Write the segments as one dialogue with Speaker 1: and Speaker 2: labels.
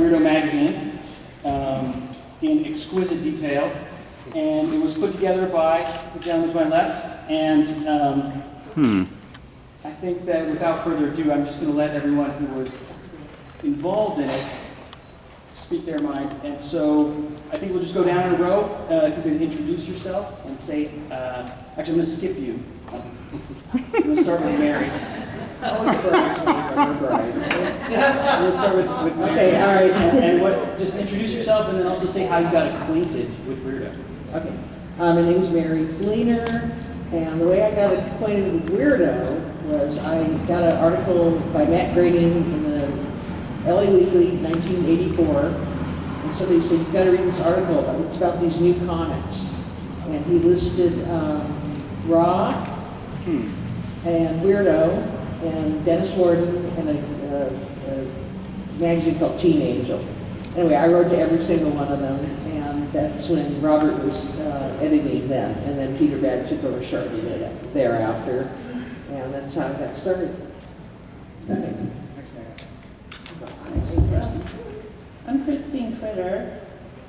Speaker 1: Weirdo magazine in exquisite detail, and it was put together by the gentleman to my left, and I think that without further ado, I'm just going to let everyone who was involved in it speak their mind. And so I think we'll just go down in a row. If you could introduce yourself and say, actually I'm going to skip you. I'm going to start with Mary. I'm going to start with Mary.
Speaker 2: Okay, all right.
Speaker 1: And just introduce yourself and then also say how you got acquainted with Weirdo.
Speaker 2: Okay. My name is Mary Fleener, and the way I got acquainted with Weirdo was I got an article by Matt Grading in the LA Weekly, 1984, and somebody said, you've got to read this article. It's about these new comics. And he listed Raw and Weirdo and Dennis Warden and a magazine called Teen Angel. Anyway, I wrote to every single one of them, and that's when Robert was editing them, and then Peter Bagg took over shortly thereafter, and that's how I got started.
Speaker 3: I'm Krystine Kryttre,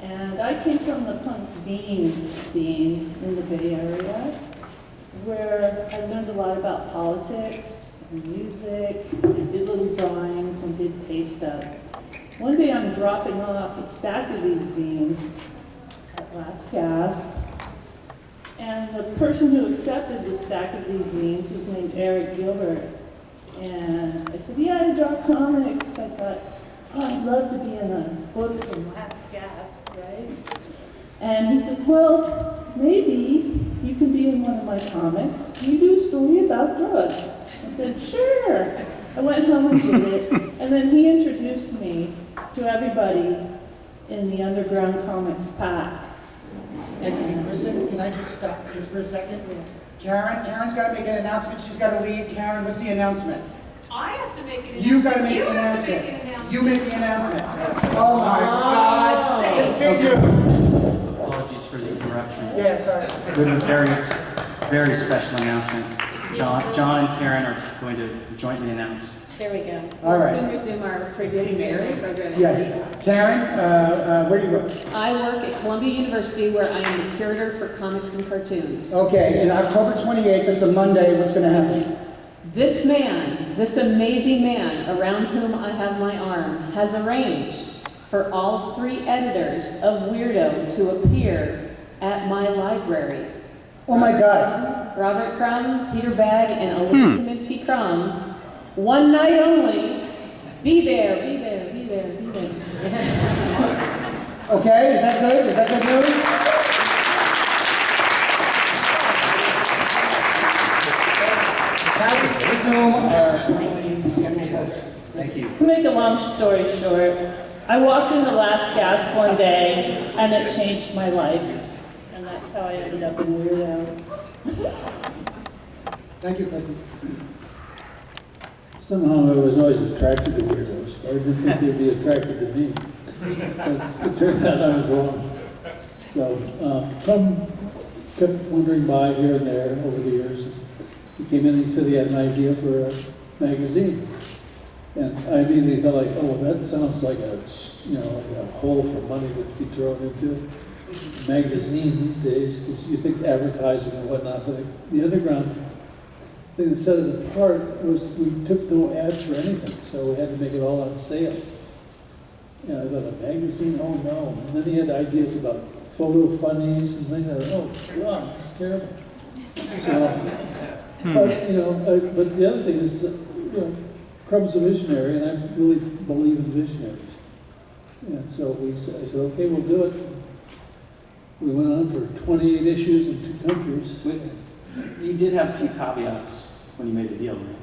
Speaker 3: and I came from the punk zine scene in the Bay Area, where I learned a lot about politics and music, and did little drawings and did paste up. One day I'm dropping off a stack of these zines at Last Gasp, and the person who accepted the stack of these zines was named Eric Gilbert. And I said, yeah, I draw comics. I thought, oh, I'd love to be in a book from Last Gasp, right? And he says, well, maybe you can be in one of my comics. Can you do a story about drugs? I said, sure. I went home and did it. And then he introduced me to everybody in the Underground Comics pack.
Speaker 4: And Kristen, can I just stop just for a second? Karen's got to make an announcement. She's got to leave. Karen, what's the announcement?
Speaker 5: I have to make an announcement.
Speaker 4: You've got to make the announcement. You make the announcement. Oh my God. This big dude.
Speaker 1: Apologies for the interruption.
Speaker 4: Yeah, sorry.
Speaker 1: We have a very, very special announcement. John and Karen are going to jointly announce.
Speaker 5: There we go.
Speaker 4: All right.
Speaker 5: We'll soon resume our previous program.
Speaker 4: Yeah. Karen, where do you work?
Speaker 5: I work at Columbia University, where I am the curator for comics and cartoons.
Speaker 4: Okay, and October 28th, it's a Monday. What's going to happen?
Speaker 5: This man, this amazing man around whom I have my arm, has arranged for all 3 editors of Weirdo to appear at my library.
Speaker 4: Oh my God.
Speaker 5: Robert Crumbs, Peter Bagg, and Olivia Kaminsky Crum. One night only. Be there, be there, be there, be there.
Speaker 4: Okay, is that good? Is that good news?
Speaker 1: Thank you.
Speaker 3: To make a long story short, I walked into Last Gasp one day, and it changed my life. And that's how I ended up in Weirdo.
Speaker 4: Thank you, Kristen.
Speaker 6: Somehow I was always attracted to weirdos. I didn't think they'd be attracted to me. But it turned out I was wrong. So Tom kept wandering by here and there over the years. He came in and he said he had an idea for a magazine. And I immediately thought, like, oh, that sounds like a hole for money to be thrown into a magazine these days, because you think advertising and whatnot. But the underground thing that set it apart was we took no ads for anything, so we had to make it all on sales. And I thought, a magazine? Oh no. And then he had ideas about photo funnies and things. I thought, oh God, this is terrible. So, but the other thing is, Crumbs a visionary, and I really believe in visionaries. And so I said, okay, we'll do it. We went on for 28 issues in 2 countries.
Speaker 1: You did have a few caveats when you made the deal, right?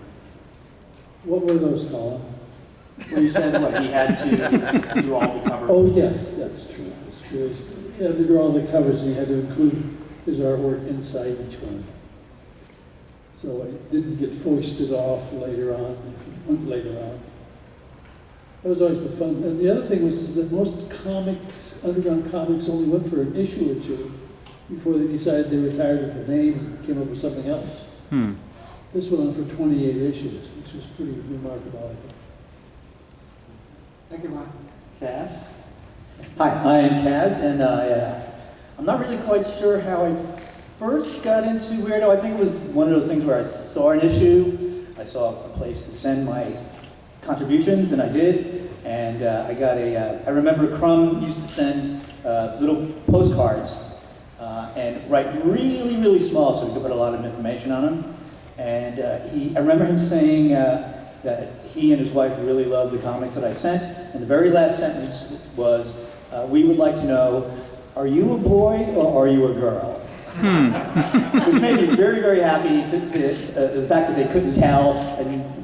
Speaker 6: What were those, Colin?
Speaker 1: Well, you said what, he had to do all the cover.
Speaker 6: Oh, yes, that's true. That's true. He had to draw all the covers, and he had to include his artwork inside each one. So it didn't get foisted off later on, if it went later on. That was always the fun. And the other thing was that most comics, underground comics, only went for an issue or 2 before they decided they retired with the name and came up with something else. This went on for 28 issues, which was pretty remarkable, I think.
Speaker 4: Thank you, Ron.
Speaker 1: Cass?
Speaker 7: Hi, I am Kaz, and I'm not really quite sure how I first got into Weirdo. I think it was one of those things where I saw an issue, I saw a place to send my contributions, and I did. And I got I remember Crumb used to send little postcards and write really, really small so we could put a lot of information on them. And I remember him saying that he and his wife really loved the comics that I sent. And the very last sentence was, we would like to know, are you a boy or are you a girl? Which made me very, very happy, the fact that they couldn't tell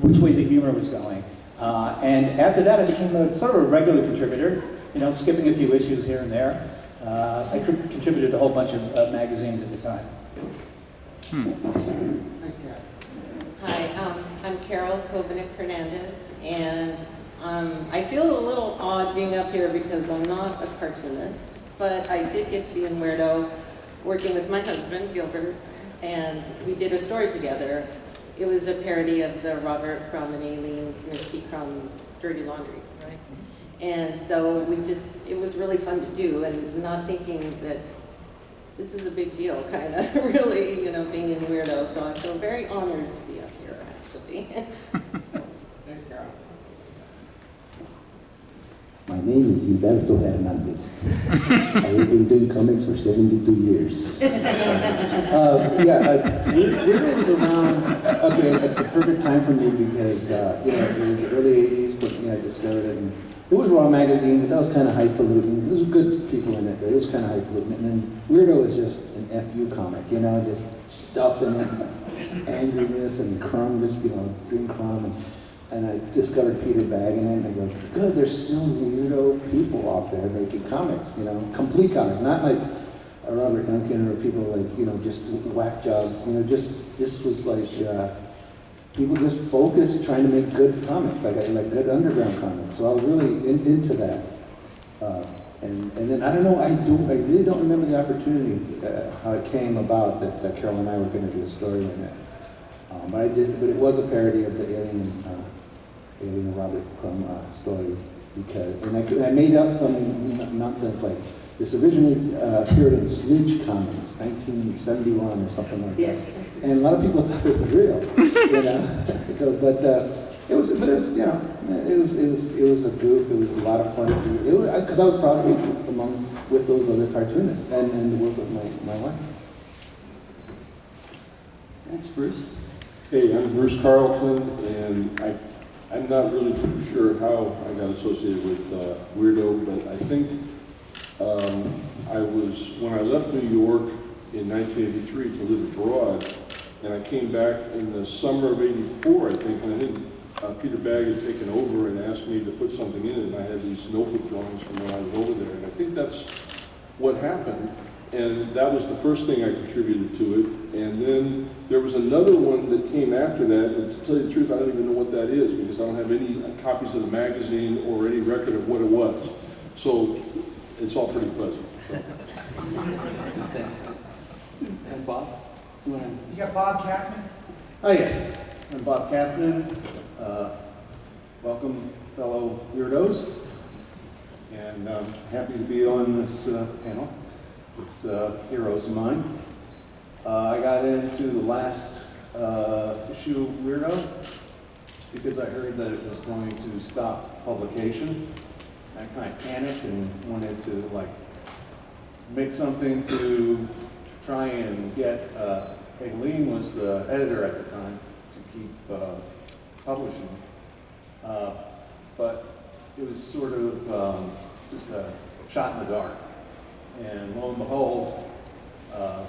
Speaker 7: which way the humor was going. And after that, I became a sort of a regular contributor, skipping a few issues here and there. I contributed to a whole bunch of magazines at the time.
Speaker 1: Nice guy.
Speaker 8: Hi, I'm Carol Covenant-Hernandez, and I feel a little odd being up here because I'm not a cartoonist, but I did get to be in Weirdo working with my husband, Gilbert, and we did a story together. It was a parody of the Robert Crumbs and Aileen Crumbs' Dirty Laundry, right? And so it was really fun to do, and not thinking that this is a big deal, kind of, really, being in Weirdo. So I feel very honored to be up here, actually.
Speaker 4: Thanks, Carol.
Speaker 9: My name is Gilberto Hernandez. I've been doing comics for 72 years. Weirdo was around, at the perfect time for me because, it was the early 80s when I discovered it. And it was Raw Magazine, but that was kind of highfalutin. There was good people in it, but it was kind of highfalutin. And then Weirdo was just an FU comic, just stuff in it, angriness and Crumb, doing Crumb. And I discovered Peter Bagg in it, and I go, good, there's still weirdo people out there making comics, complete comics, not like a Robert Duncan or people like, just whack jobs, this was like, people just focused trying to make good comics, like good underground comics. So I was really into that. And then, I don't know, I really don't remember the opportunity, how it came about that Carol and I were going to do a story in it. But it was a parody of the Alien and Robert Crumbs stories, and I made up some nonsense like this originally appeared in Slooch Comics, 1971 or something like that, and a lot of people thought it was real, but it was a goof. It was a lot of fun because I was proud to be with those other cartoonists and to work with my wife.
Speaker 1: Thanks, Bruce.
Speaker 10: Hey, I'm Bruce Carlton, and I'm not really too sure how I got associated with Weirdo, but I think when I left New York in 1983 to live abroad, and I came back in the summer of '84, I think, and I think Peter Bagg had taken over and asked me to put something in it, and I had these notebook drawings from when I was over there, and I think that's what happened. And that was the first thing I contributed to it. And then there was another one that came after that, and to tell you the truth, I don't even know what that is because I don't have any copies of the magazine or any record of what it was. So it's all pretty fuzzy. So.
Speaker 1: Thanks. And Bob?
Speaker 4: You got Bob Kathman?
Speaker 7: Oh yeah, I'm Bob Kathman. Welcome, fellow weirdos. And I'm happy to be on this panel with heroes of mine. I got into the last issue of Weirdo because I heard that it was going to stop publication. I kind of panicked and wanted to make something to try and get, Aileen was the editor at the time, to keep publishing. But it was sort of just a shot in the dark. And lo and behold, the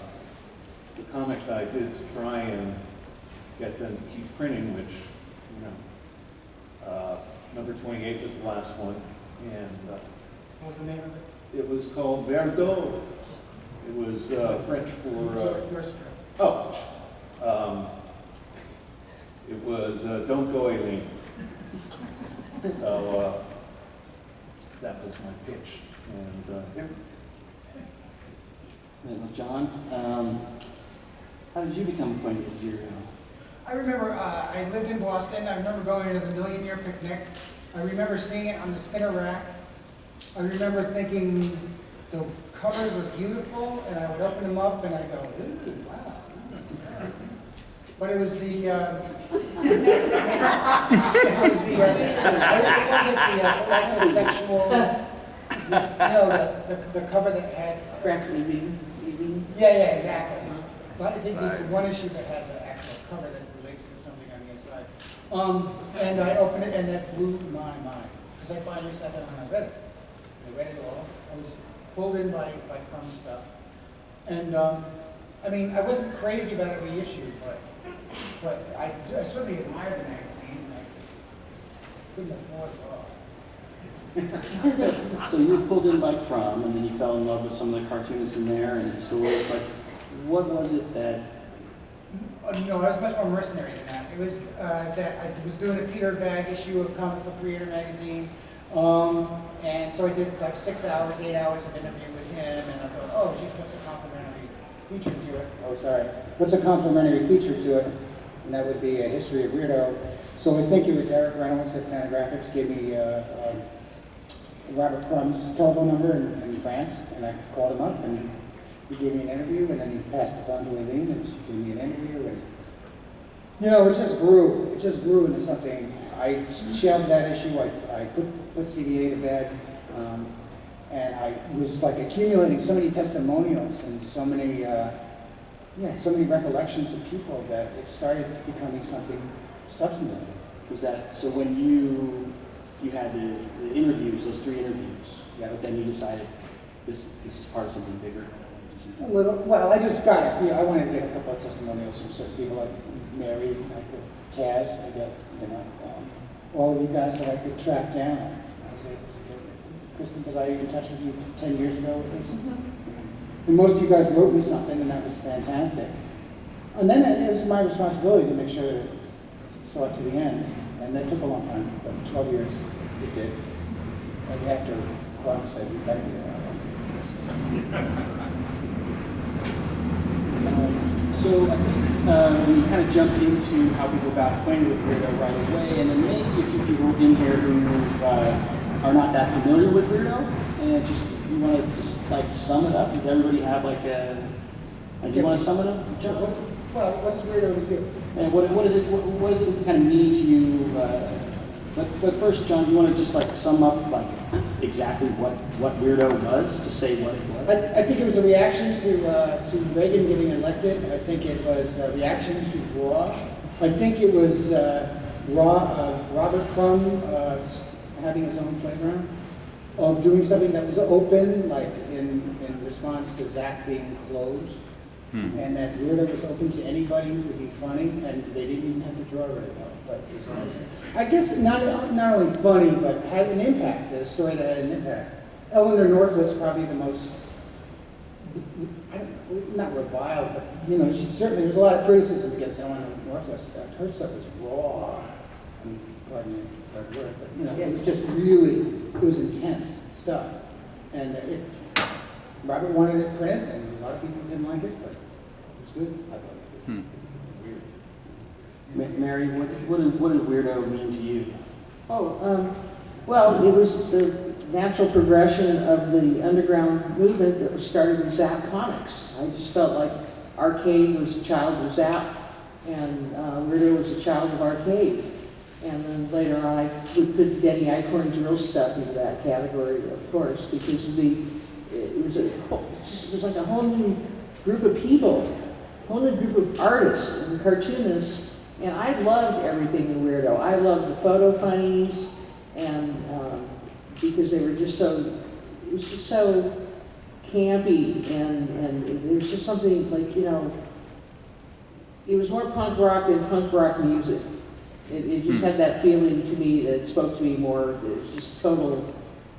Speaker 7: comic that I did to try and get them to keep printing, which, number 28 was the last one. And
Speaker 4: What was the name of it?
Speaker 7: it was called Weirdo. It was French for...
Speaker 4: Your strip.
Speaker 7: It was Don't Go Aileen. So that was my pitch. And yeah.
Speaker 1: Well, John, how did you become acquainted with Weirdo?
Speaker 4: I remember I lived in Boston. I remember going to the Million Year Picnic. I remember seeing it on the spinner rack. I remember thinking the covers are beautiful, and I would open them up and I'd go, ooh, wow. Yeah. But it was the, psychosexual, the cover that had.
Speaker 2: Craft maybe.
Speaker 4: Yeah, exactly. But I think there's one issue that has an actual cover that relates to something on the inside. And I opened it and that blew my mind. Because I finally sat down and I read it. I read it all. I was pulled in by Crumbs stuff. And I mean, I wasn't crazy about every issue, but I certainly admired the magazine. And I couldn't afford it all.
Speaker 1: So you were pulled in by Crumb, and then you fell in love with some of the cartoonists in there and the stories, but what was it that...
Speaker 4: No, I was much more mercenary than that. It was that I was doing a Peter Bag issue of Comic Book Creator magazine, and so I did like 6 hours, 8 hours of interview with him, and I thought, oh, geez, what's a complimentary feature to it? Oh, sorry. What's a complimentary feature to it? And that would be a history of Weirdo. So I think it was Eric Reynolds at Fantagraphics gave me Robert Crumbs' telephone number in France, and I called him up, and he gave me an interview, and then he passed the phone to Eileen, and she gave me an interview, and you know, it just grew. It just grew into something. I shelved that issue. I put CDA to bed, and I was like accumulating so many testimonials and so many recollections of people that it started becoming something substantive.
Speaker 1: Was that, so when you had the interviews, those 3 interviews,
Speaker 4: Yeah.
Speaker 1: but then you decided this is part of something bigger?
Speaker 4: A little, well, I just got it. I wanted to get a couple of testimonials from certain people like Mary, like Kaz. I got, all of you guys that I could track down. I was able to get Krystine, was I in touch with you 10 years ago at least? Mm-hmm. And most of you guys wrote me something, and that was fantastic. And then it was my responsibility to make sure that it saw it to the end. And that took a long time, but 12 years it did. Like after Crumbs said, you better get around.
Speaker 1: So I think we kind of jumped into how people got acquainted with Weirdo right away, and then maybe a few people in here who are not that familiar with Weirdo, and just you want to just like sum it up? Does everybody have like a? Do you want to sum it up, John?
Speaker 4: Well, what's Weirdo to do?
Speaker 1: And what does it kind of mean to you? But first, John, do you want to just like sum up like exactly what Weirdo was, to say what it was?
Speaker 4: I think it was a reaction to Reagan getting elected. I think it was a reaction to Raw. I think it was Robert Crumbs having his own playground, of doing something that was open, like in response to Zach being closed. And that Weirdo was open to anybody who would be funny, and they didn't even have to draw very well. But I guess not only funny, but had an impact, a story that had an impact. Eleanor North was probably the most, not reviled, but she certainly, there was a lot of criticism against Eleanor Northwest. Her stuff was raw. I mean, pardon me, bad word, but it was just really, it was intense stuff. And Robert wanted it print, and a lot of people didn't like it, but it was good. I thought it was good.
Speaker 1: Mary, what did Weirdo mean to you?
Speaker 2: Well, it was the natural progression of the underground movement that was started in Zap Comics. I just felt like Arcade was a child of Zap, and Weirdo was a child of Arcade. And then later on, I would put Denny Eichhorn's real stuff into that category, of course, because it was like a whole new group of people, a whole new group of artists and cartoonists. And I loved everything in Weirdo. I loved the photo funnies, and because they were just so, it was just so campy, and there was just something like, it was more punk rock than punk rock music. It just had that feeling to me that spoke to me more. It was just total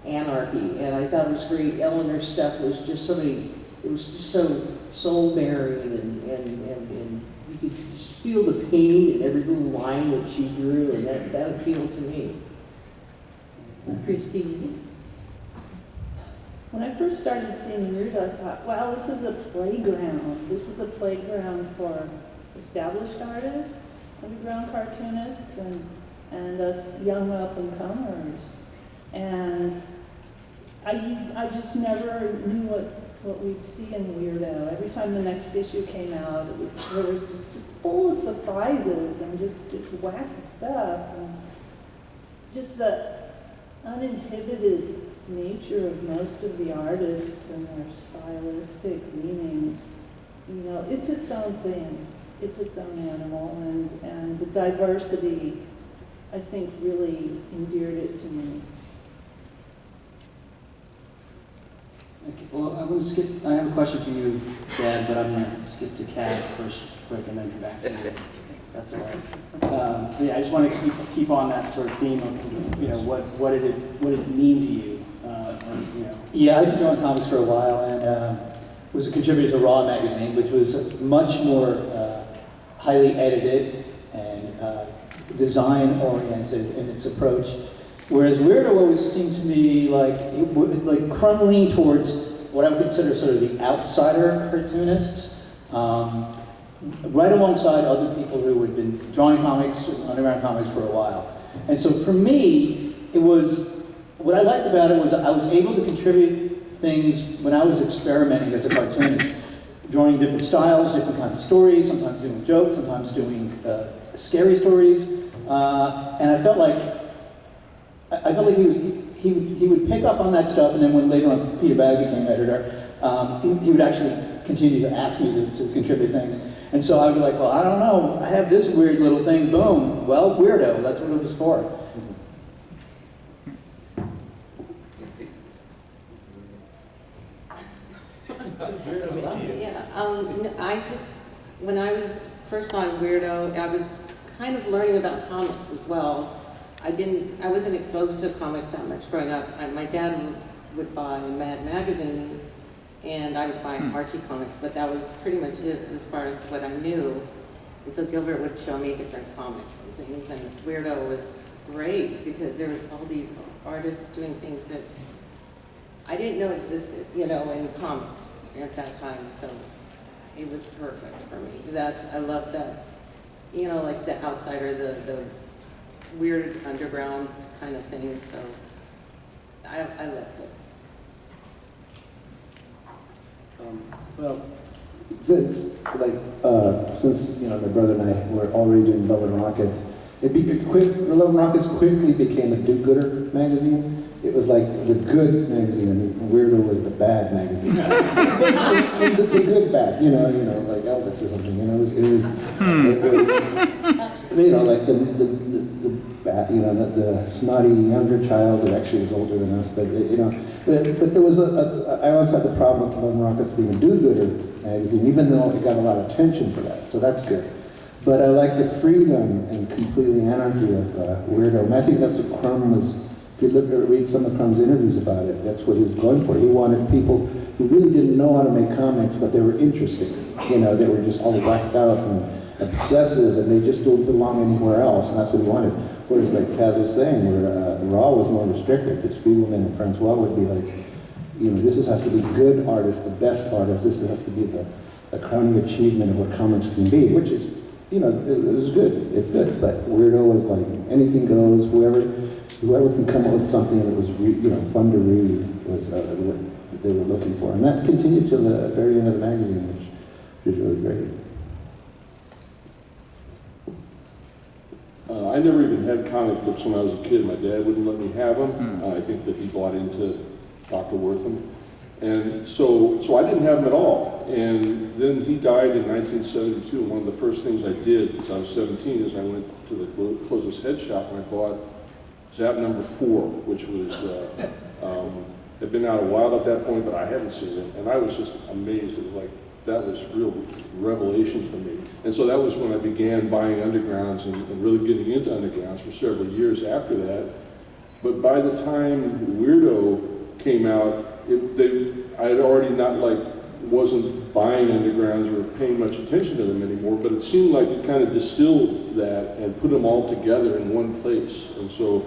Speaker 2: anarchy, and I thought it was great. Eleanor's stuff was just it was just so soul-bearing, and you could just feel the pain in every little line that she drew, and that appealed to me. Krystine?
Speaker 3: When I first started seeing Weirdo, I thought, wow, this is a playground. This is a playground for established artists, underground cartoonists, and us young up-and-comers. And I just never knew what we'd see in Weirdo. Every time the next issue came out, it was just full of surprises and just wacky stuff. And just the uninhibited nature of most of the artists and their stylistic leanings. You know, it's its own thing. It's its own animal, and the diversity, I think, really endeared it to me.
Speaker 1: Okay, well, I'm going to skip. I have a question for you, Dad, but I'm going to skip to Kaz first, quick, and then come back to you. That's all right. Yeah, I just want to keep on that sort of theme of, you know, what did it mean to you? Or, you know.
Speaker 7: Yeah, I've been doing comics for a while, and was a contributor to Raw magazine, which was much more highly edited and design-oriented in its approach. Whereas Weirdo always seemed to me like crumbling towards what I would consider sort of the outsider cartoonists, right alongside other people who had been drawing comics, underground comics for a while. And so for me, it was, what I liked about it was I was able to contribute things when I was experimenting as a cartoonist, drawing different styles, different kinds of stories, sometimes doing jokes, sometimes doing scary stories, and I felt like he would pick up on that stuff, and then when later on Peter Bagge became editor, he would actually continue to ask me to contribute things. And so I would be like, well, I don't know, I have this weird little thing, boom, well, Weirdo, that's what it was for.
Speaker 8: When I was first on Weirdo, I was kind of learning about comics as well. I wasn't exposed to comics that much growing up. My dad would buy Mad Magazine, and I would buy Archie comics, but that was pretty much it as far as what I knew. And so Gilbert would show me different comics and things, and Weirdo was great because there was all these artists doing things that I didn't know existed, you know, in comics at that time. So it was perfect for me. I love that, you know, like the outsider, the weird underground kind of thing. So I loved it.
Speaker 9: Well, since you know my brother and I were already doing Love and Rockets, Love and Rockets quickly became a do-gooder magazine. It was like the good magazine, and Weirdo was the bad magazine. the good bad, you know, like Elvis or something. You know, it was you know, like the bad, you know, the snotty younger child that actually was older than us. But you know, but there was I always had the problem with Love and Rockets being a do-gooder magazine, even though it got a lot of attention for that. So that's good. But I like the freedom and completely anarchy of Weirdo. And I think that's what Crumb was. If you read some of Crumb's interviews about it, that's what he was going for. He wanted people who really didn't know how to make comics, but they were interesting. You know, they were just all whacked out and obsessive, and they just don't belong anywhere else, and that's what he wanted. Whereas, like Kaz was saying, where Raw was more restricted, that Spiegelman and Francois would be like, you know, this has to be good artists, the best artists, this has to be the crowning achievement of what comics can be, which is, you know, it was good, it's good, but Weirdo was like, anything goes, whoever can come up with something that was, you know, fun to read was what they were looking for. And that continued till the very end of the magazine, which is really great.
Speaker 10: I never even had comic books when I was a kid. My dad wouldn't let me have them. I think that he bought into Dr. Wortham. And so I didn't have them at all. And then he died in 1972. And one of the first things I did as I was 17 is I went to the closest head shop and I bought Zap number 4, which was, had been out a while at that point, but I hadn't seen it. And I was just amazed. It was like, that was real revelation for me. And so that was when I began buying undergrounds and really getting into undergrounds for several years after that. But by the time Weirdo came out, I had already wasn't buying undergrounds or paying much attention to them anymore, but it seemed like it kind of distilled that and put them all together in one place. And so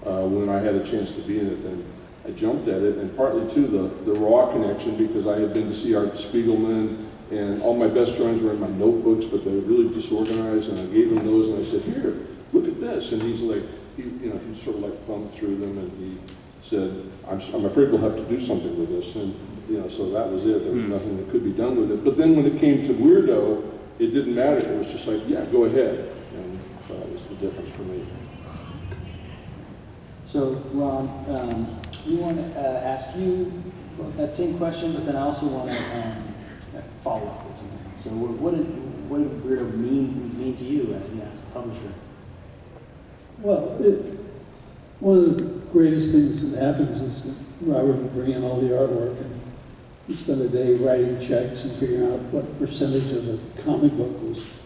Speaker 10: when I had a chance to be in it, then I jumped at it, and partly too the Raw connection, because I had been to see Art Spiegelman, and all my best drawings were in my notebooks, but they were really disorganized, and I gave him those, and I said, here, look at this, and he's like, he sort of like thumbed through them, and said, I'm afraid we'll have to do something with this. And, so that was it. There was nothing that could be done with it. But then when it came to Weirdo, it didn't matter. It was just like, yeah, go ahead. And so that was the difference for me.
Speaker 1: So, Ron, we want to ask you that same question, but then I also want to follow up with something. So, what did Weirdo mean to you as the publisher?
Speaker 6: Well, one of the greatest things that happens is that Robert would bring in all the artwork, and we spend a day writing checks and figuring out what percentage of the comic book was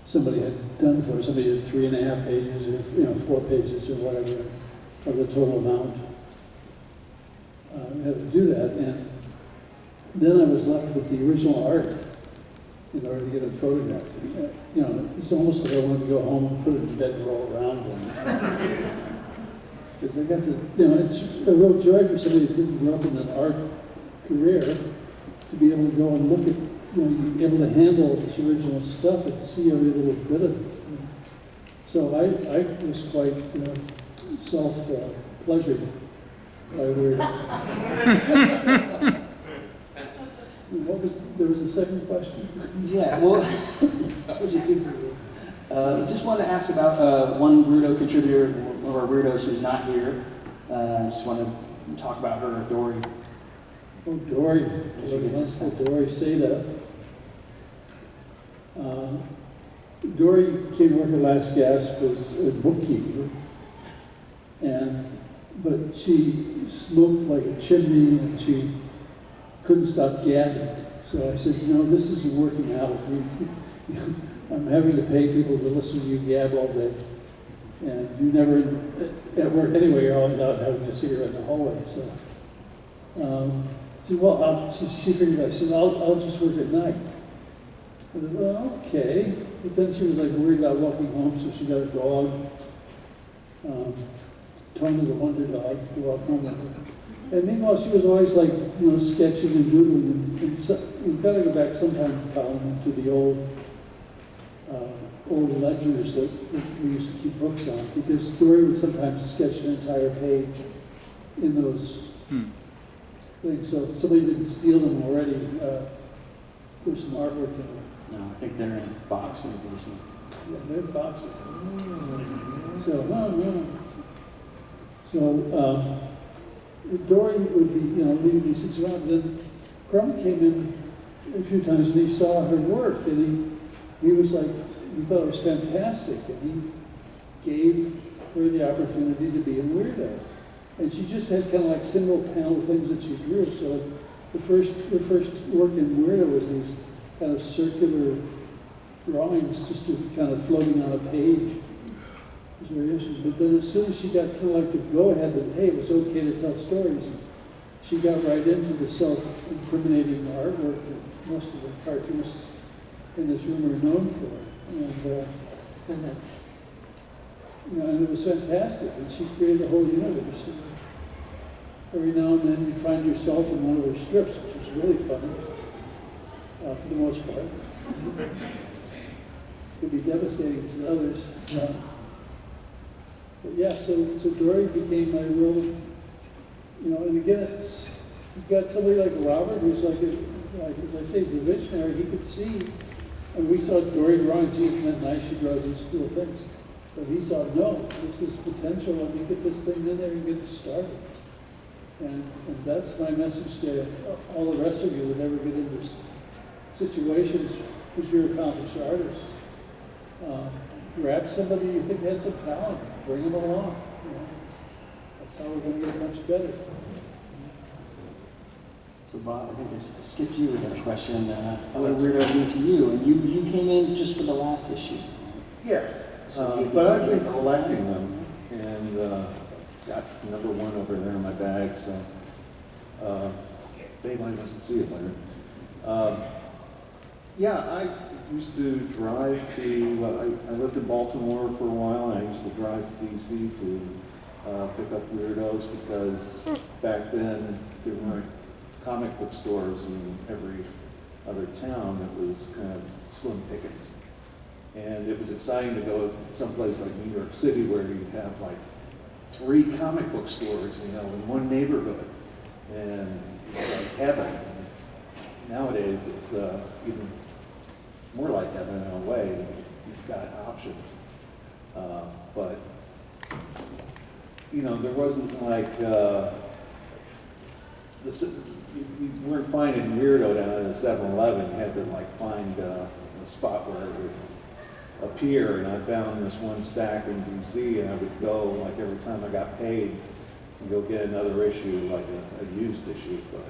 Speaker 6: somebody had done for us. Somebody did 3.5 pages, or 4 pages, or whatever of the total amount. We had to do that, and then I was left with the original art in order to get it photographed. It's almost like I wanted to go home and put it in bed and roll around them. Because they got to, it's a real joy for somebody who didn't grow up in an art career to be able to go and look at, be able to handle this original stuff and see every little bit of it. So I was quite self-pleasured by Weirdo. There was a second question?
Speaker 1: Yeah, well,
Speaker 6: What did you do for you?
Speaker 1: just want to ask about one Weirdo contributor, one of our Weirdos who's not here. Just want to talk about her, Dory.
Speaker 6: Oh, Dory.
Speaker 1: If you could just-
Speaker 6: Dory Seda. Dory came to work at Last Gasp as a bookkeeper, but she smoked like a chimney and she couldn't stop gabbing. So I said, this isn't working out. I'm having to pay people to listen to you gab all day. And you never, at work anyway, you're always out having a cigarette in the hallway. So she figured out, she said, I'll just work at night. I said, well, okay. But then she was like worried about walking home, so she got a dog. Tony the Wonder Dog to walk home with her. And meanwhile, she was always like, sketching and doodling. And so, we've got to go back sometime, Colin, to the old ledgers that we used to keep books on, because Dory would sometimes sketch an entire page in those things. So if somebody didn't steal them already, there's some artwork in there.
Speaker 1: No, I think they're in a box in the basement.
Speaker 6: Yeah, they're boxes. So, Dory would be, leaving these things around. Then Crumb came in a few times and he saw her work, and he was like, he thought it was fantastic, and he gave her the opportunity to be in Weirdo. And she just had kind of like single panel things that she drew. So the first work in Weirdo was these kind of circular drawings just kind of floating on a page. It was very interesting. But then as soon as she got kind of like the go-ahead that, hey, it was okay to tell stories, she got right into the self-incriminating artwork that most of the cartoonists in this room are known for. And it was fantastic. And she created a whole universe. And every now and then you'd find yourself in one of her strips, which was really funny, for the most part. It could be devastating to others. But yeah, so Dory became my real, and again, you've got somebody like Robert, who's like as I say, he's a visionary. He could see, and we saw Dory drawing, geez, isn't that nice? She draws these cool things. But he saw, no, this is potential. Let me get this thing in there and get it started. And that's my message to all the rest of you that never get into situations because you're accomplished artists. Grab somebody you think has some talent, bring them along. That's how we're going to get much better.
Speaker 1: So Bob, I think I skipped you with that question. What did Weirdo mean to you? And you came in just for the last issue.
Speaker 11: Yeah, but I've been collecting them, and got number 1 over there in my bag, so if anybody wants to see it later. Yeah, I used to drive to, I lived in Baltimore for a while, and I used to drive to DC to pick up Weirdos, because back then there weren't comic book stores in every other town. It was kind of slim pickings. And it was exciting to go someplace like New York City where you have like 3 comic book stores, you know, in one neighborhood, and it was like heaven. Nowadays, it's even more like heaven in a way. You've got options, but you know, there wasn't like this. You weren't finding Weirdo down at the 7-Eleven. You had to like find a spot where it would appear, and I found this one stack in DC, and I would go like every time I got paid and go get another issue, like a used issue, but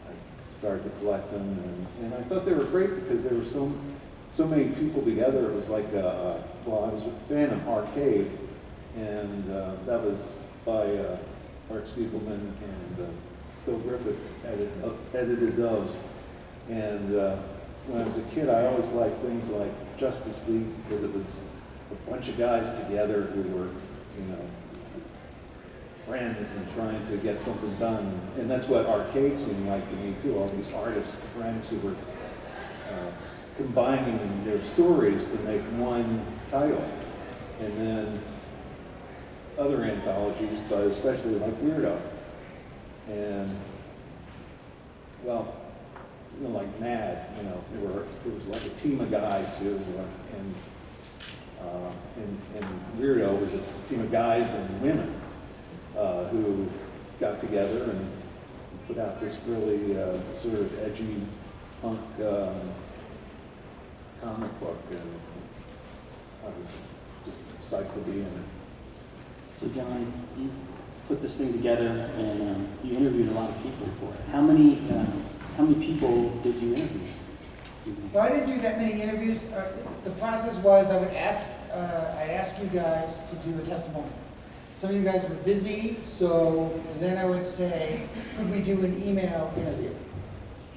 Speaker 11: I started to collect them, and I thought they were great because there were so many people together. It was like well, I was a fan of Arcade, and that was by Art Spiegelman, and Bill Griffith edited those, and when I was a kid, I always liked things like Justice League because it was a bunch of guys together who were, you know, friends and trying to get something done. And that's what Arcade seemed like to me too, all these artist friends who were combining their stories to make one title. And then other anthologies, but especially like Weirdo. And, well, you know, like Mad, you know, there was like a team of guys who were, and Weirdo was a team of guys and women who got together and put out this really sort of edgy punk comic book, and I was just psyched to be in it.
Speaker 1: So John, you put this thing together, and you interviewed a lot of people for it. How many people did you interview?
Speaker 4: Well, I didn't do that many interviews. The process was I'd ask you guys to do a testimony. Some of you guys were busy, so then I would say, could we do an email interview?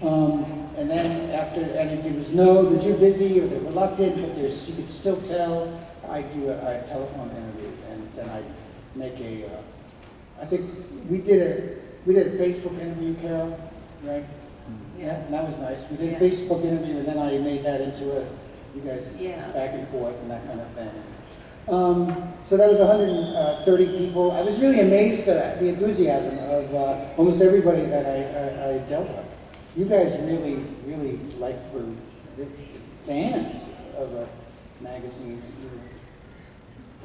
Speaker 4: And then and if it was no, they're too busy or they're reluctant, but you could still tell, I'd do a telephone interview, and then I'd make I think we did a Facebook interview, Carol, right? Yeah, and that was nice. We did a Facebook interview, and then I made that into you guys back and forth and that kind of thing. So that was 130 people. I was really amazed at the enthusiasm of almost everybody that I dealt with. You guys really were fans of a magazine.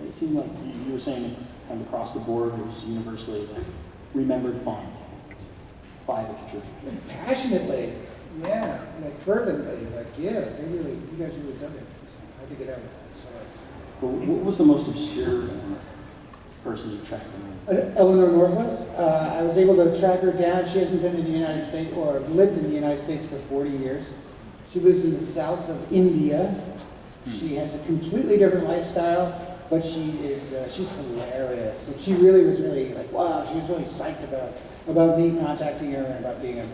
Speaker 1: It seemed like you were saying kind of across the board, it was universally remembered fondly by the contributors.
Speaker 4: Passionately, yeah, like fervently, like you guys really dug it. So I had to get out of that. So
Speaker 1: what was the most obscure person you tracked down?
Speaker 4: Eleanor Northwest. I was able to track her down. She hasn't been in the United States or lived in the United States for 40 years. She lives in the south of India. She has a completely different lifestyle, but she's hilarious. And she really was like, wow, she was really psyched about me contacting her and about being a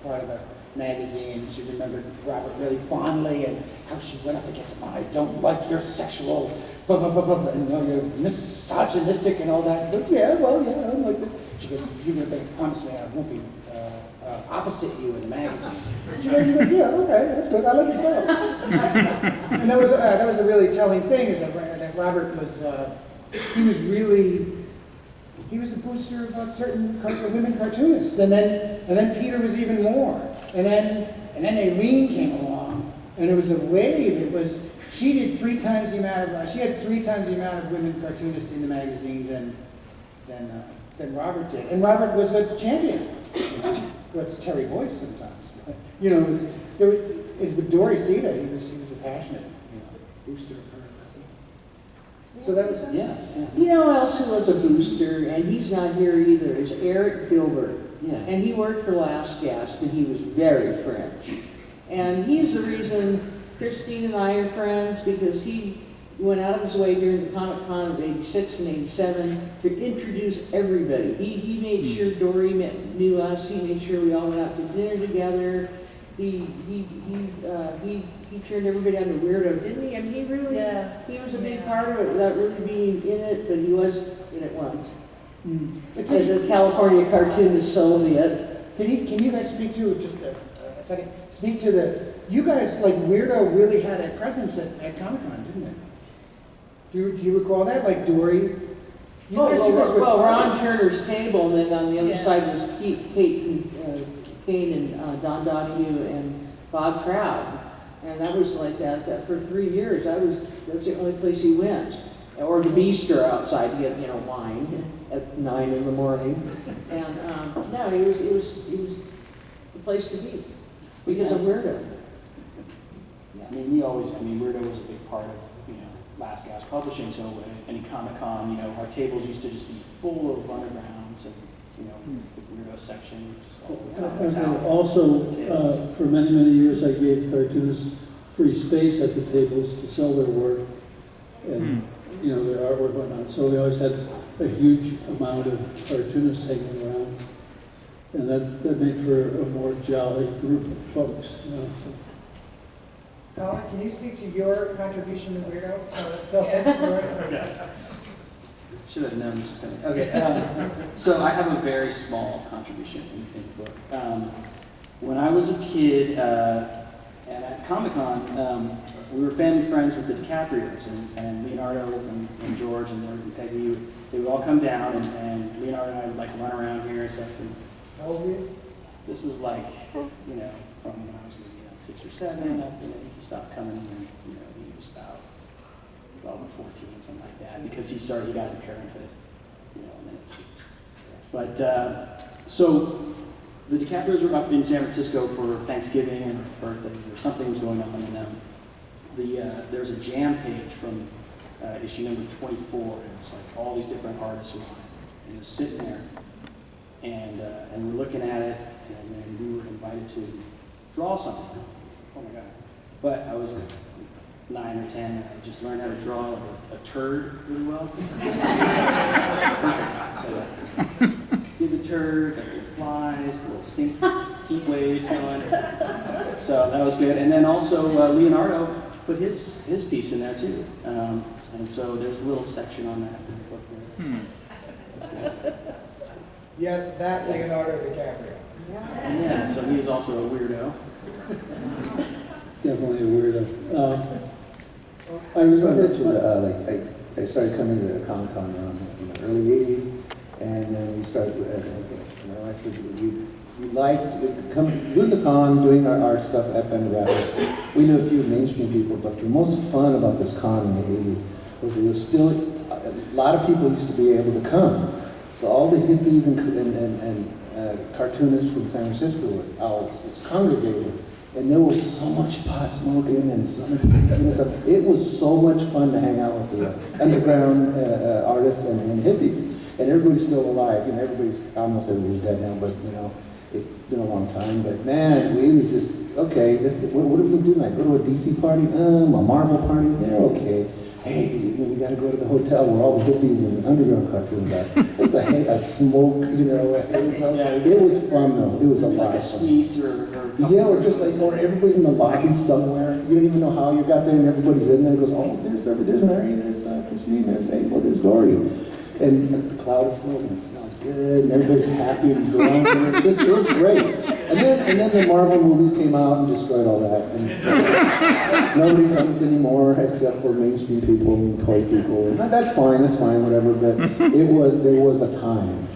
Speaker 4: part of the magazine. She remembered Robert really fondly and how she went up against him. I don't like your sexual, blah, blah, blah, blah, blah, and you're misogynistic and all that. But I'm like that. She goes, they promised me I won't be opposite you in the magazine. She goes, yeah, okay, that's good. I like it too. And that was a really telling thing, is that Robert was, he was a booster of certain women cartoonists, and then Peter was even more, and then Aileen came along, and it was a wave. She had 3 times the amount of women cartoonists in the magazine than Robert did, and Robert was a champion. Well, it's Terry Boyce sometimes, but, with Dory Sita, he was a passionate booster of her. So that was
Speaker 1: yes.
Speaker 2: You know who else who was a booster, and he's not here either, is Eric Gilbert.
Speaker 1: Yeah.
Speaker 2: And he worked for Last Gasp, and he was very French. And he's the reason Krystine and I are friends, because he went out of his way during the Comic Con of '86 and '87 to introduce everybody. He made sure Dory knew us. He made sure we all went out to dinner together. He turned everybody on to Weirdo, didn't he? I mean, he was a big part of it without really being in it, but he was in it once. As a California cartoonist Soviet.
Speaker 4: Can you guys speak to just a second? Speak to you guys, like Weirdo really had a presence at Comic Con, didn't it? Do you recall that? Like Dory You guys were
Speaker 2: Well, we're
Speaker 4: part
Speaker 2: on
Speaker 4: of-
Speaker 2: Turner's table, and then on the other
Speaker 3: Yeah.
Speaker 2: side was Kane and Don Donahue and Bob Crowd. And that was like that for 3 years. That was the only place he went. Or the bistro outside to get, wine at 9 in the morning. And, no, it was the place to be. Because of Weirdo.
Speaker 1: Yeah, Weirdo was a big part of, Last Gasp Publishing, so at any Comic-Con, our tables used to just be full of undergrounds and, the Weirdo section, just all the comics out.
Speaker 6: Also, for many, many years, I gave cartoonists free space at the tables to sell their work and, their artwork and whatnot. So we always had a huge amount of cartoonists hanging around. And that made for a more jolly group of folks, So.
Speaker 4: Colin, can you speak to your contribution to Weirdo? Tell that story.
Speaker 1: Should have known this was coming. Okay, so I have a very small contribution in the book. When I was a kid, and at Comic-Con, we were family friends with the DiCaprios, and Leonardo and George and Peggy. They would all come down, and Leonardo and I would run around here and stuff. And
Speaker 4: How old were you?
Speaker 1: this was from when I was maybe 6 or 7. He stopped coming when he was about 12 or 14, something like that, because he got in Parenthood, and then it was. But so the DiCaprios were up in San Francisco for Thanksgiving and birthday, or something was going on, and there's a jam page from issue number 24. It was all these different artists were on it, and it was sitting there, and we're looking at it, and then we were invited to draw something. Oh my God. But I was 9 or 10, and I just learned how to draw a turd really well. Perfect. So did the turd, got the flies, little stink heat waves going. So that was good. And then also Leonardo put his piece in there too. And so there's a little section on that in the book there.
Speaker 4: Yes, that Leonardo DiCaprio.
Speaker 1: Yeah, so he's also a weirdo.
Speaker 6: Definitely a weirdo.
Speaker 9: I was wondering too, I started coming to Comic-Con around in the early 80s, and then we started, my wife, we liked doing the con, doing our stuff at FM Rapids. We knew a few mainstream people, but the most fun about this con in the 80s was it was still, a lot of people used to be able to come. So all the hippies and cartoonists from San Francisco were all congregated. And there was so much pot smoking and stuff. It was so much fun to hang out with the underground artists and hippies. And everybody's still alive. Almost everybody's dead now, but it's been a long time. But man, we was just, okay, what are we gonna do tonight? Go to a DC party? A Marvel party? They're okay. Hey, we gotta go to the hotel where all the hippies and underground cartoons are. It's a smoke, it was fun though. It was a lot
Speaker 1: Like a
Speaker 9: of fun.
Speaker 1: suite or
Speaker 9: Or just or everybody's in the lobby somewhere. You don't even know how you got there, and everybody's in there. It goes, oh, there's Mary, there's Krystine, there's Dory, and the cloud of smoke, and it smelled good, and everybody's happy and drunk, and it was great. And then the Marvel movies came out and destroyed all that, and nobody comes anymore except for mainstream people and toy people. And that's fine, whatever. But there was a time.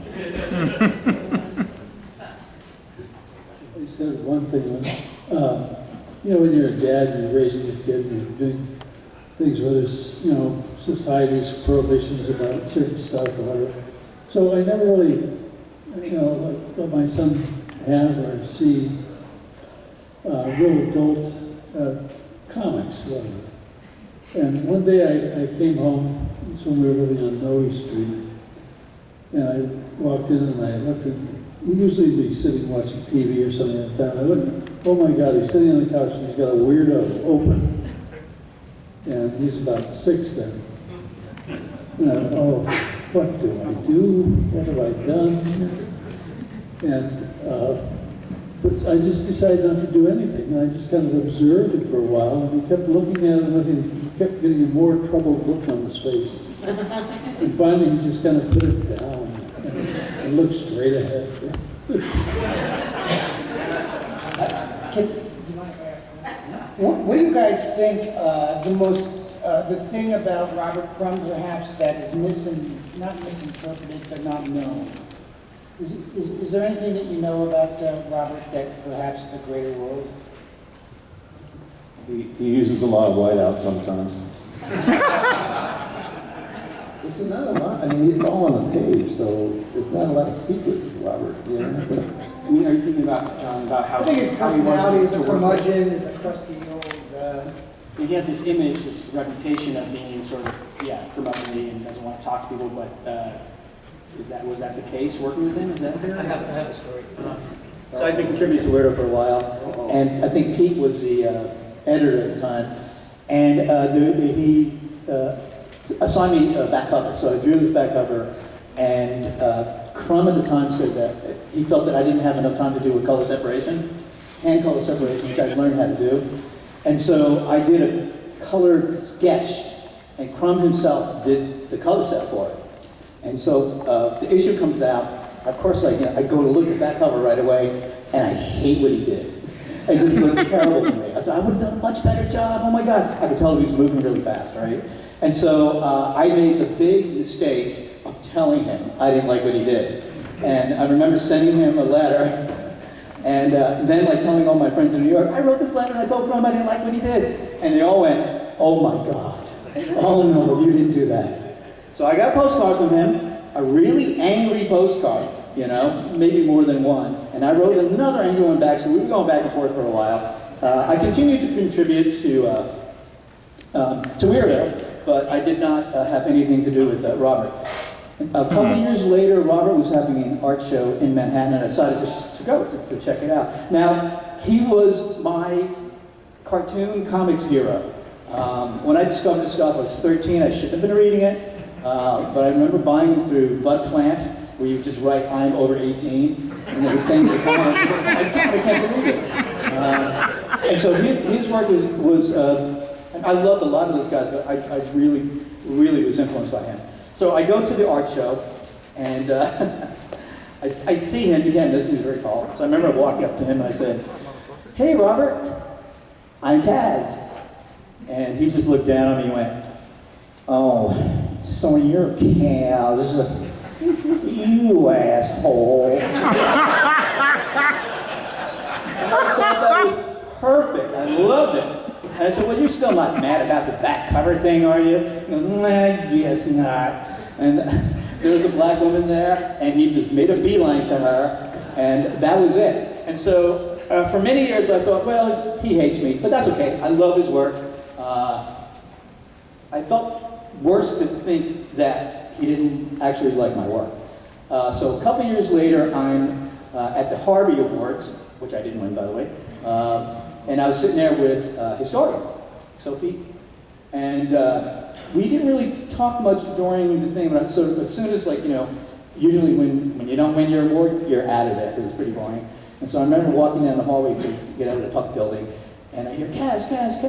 Speaker 6: I said one thing, when you're a dad and you're raising a kid and you're doing things where there's, society's prohibitions about certain stuff or whatever. So I never really, let my son have or see real adult comics, whatever. And one day I came home, it's when we were living on Noe Street, and I walked in and I looked at, we usually be sitting watching TV or something like that. I looked, oh my God, he's sitting on the couch and he's got a Weirdo open. And he's about 6 then. And I thought, oh, what do I do? What have I done? And but I just decided not to do anything. And I just kind of observed it for a while. And he kept looking at it and looking. He kept getting a more troubled look on his face. And finally he just kind of put it down and looked straight ahead.
Speaker 4: What do you guys think the most the thing about Robert Crumbs perhaps that is not misinterpreted, but not known. Is there anything that you know about Robert that perhaps the greater world?
Speaker 11: He uses a lot of whiteout sometimes. There's not a lot. I mean, it's all on the page, so there's not a lot of secrets of Robert. You know?
Speaker 1: I mean, are you thinking about, John, about how
Speaker 4: I think his
Speaker 1: how he was
Speaker 4: personality is a
Speaker 1: to work with?
Speaker 4: curmudgeon, is a crusty old...
Speaker 1: He has this image, this reputation of being sort of, curmudgeonly and doesn't want to talk to people, but was that the case working with him? Is that fair?
Speaker 12: I have a story.
Speaker 7: So I'd been contributing to Weirdo for a while, and I think Pete was the editor at the time, and he assigned me a back cover, so I drew this back cover, and Crumb at the time said that he felt that I didn't have enough time to do with color separation, hand color separation, which I learned how to do, and so I did a colored sketch, and Crumb himself did the color set for it. And so the issue comes out, of course I go to look at that cover right away, and I hate what he did. It just looked terrible to me. I thought I would have done a much better job, oh my God. I could tell he was moving really fast, right? And so I made the big mistake of telling him I didn't like what he did. And I remember sending him a letter, and then telling all my friends in New York, I wrote this letter and I told him I didn't like what he did. And they all went, oh my God, oh no, you didn't do that. So I got a postcard from him, a really angry postcard, maybe more than one. And I wrote another angry one back, so we were going back and forth for a while. I continued to contribute to Weirdo, but I did not have anything to do with Robert. A couple years later, Robert was having an art show in Manhattan, and I decided to go to check it out. Now, he was my cartoon comics hero. When I discovered this stuff, I was 13. I shouldn't have been reading it. But I remember buying them through Bud Plant, where you just write, I'm over 18, and it would say in the comments, I can't believe it. And so his work was I loved a lot of those guys, but I really was influenced by him. So I go to the art show, and I see him, again, this is very tall, so I remember walking up to him and I said, hey Robert, I'm Kaz. And he just looked down at me and went, oh, so you're Kaz, you asshole. And I thought that was perfect, I loved it. And I said, well, you're still not mad about the back cover thing, are you? He goes, nah, yes, not. And there was a black woman there, and he just made a beeline to her, and that was it. And so for many years I thought, well, he hates me, but that's okay. I love his work. I felt worse to think that he didn't actually like my work. So a couple years later, I'm at the Harvey Awards, which I didn't win, by the way, and I was sitting there with historian, Sophie, and we didn't really talk much during the thing, but as soon as, usually when you don't win your award, you're out of there, because it's pretty boring. And so I remember walking down the hallway to get out of the Puck building, and I hear, Kaz,